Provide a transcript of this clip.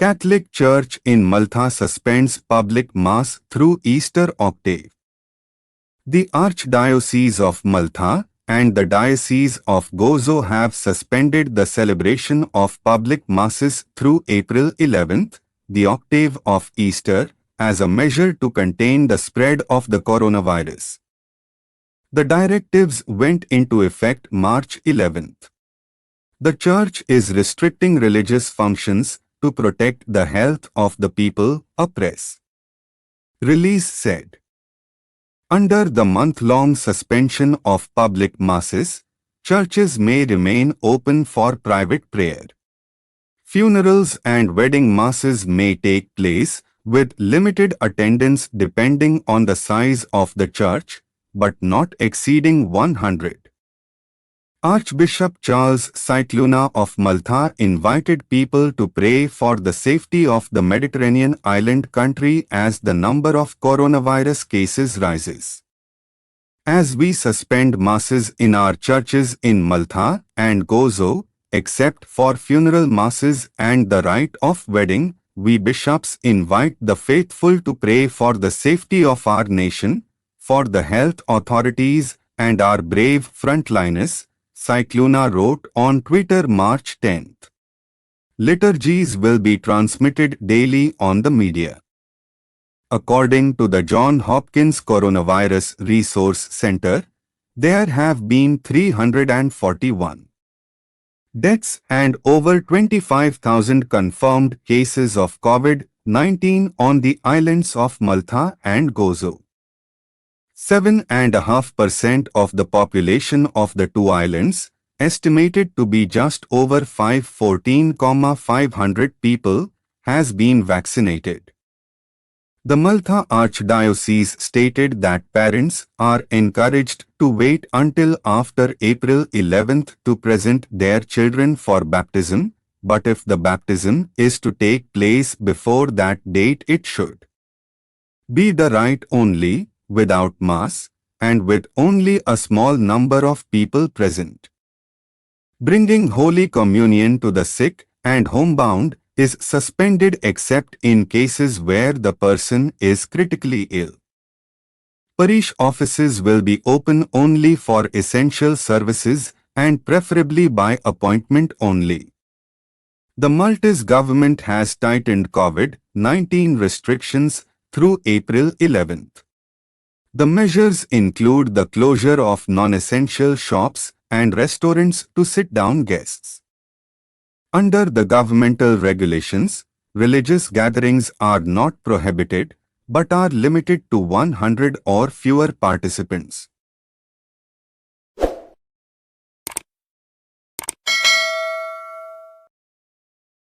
Catholic Church in Malta suspends public mass through Easter octave. The Archdiocese of Malta and the Diocese of Gozo have suspended the celebration of public masses through April 11th, the octave of Easter, as a measure to contain the spread of the coronavirus. The directives went into effect March 11th. The Church is restricting religious functions to protect the health of the people, a press release said. Under the month-long suspension of public masses, churches may remain open for private prayer. Funerals and wedding masses may take place with limited attendance depending on the size of the church, but not exceeding 100. Archbishop Charles Scicluna of Malta invited people to pray for the safety of the Mediterranean island country as the number of coronavirus cases rises. As we suspend masses in our churches in Malta and Gozo, except for funeral masses and the rite of wedding, we bishops invite the faithful to pray for the safety of our nation, for the health authorities and our brave frontliners, Scicluna wrote on Twitter March 10th. Liturgies will be transmitted daily on the media. According to the Johns Hopkins Coronavirus Resource Center, there have been 341 deaths and over 25,000 confirmed cases of COVID-19 on the islands of Malta and Gozo. 7.5% of the population of the two islands, estimated to be just over 514,500 people, has been vaccinated. The Malta Archdiocese stated that parents are encouraged to wait until after April 11th to present their children for baptism, but if the baptism is to take place before that date, it should be the rite only, without mass, and with only a small number of people present. Bringing Holy Communion to the sick and homebound is suspended except in cases where the person is critically ill. Parish offices will be open only for essential services and preferably by appointment only. The Maltese government has tightened COVID-19 restrictions through April 11th. The measures include the closure of non-essential shops and restaurants to sit-down guests. Under the governmental regulations, religious gatherings are not prohibited but are limited to 100 or fewer participants.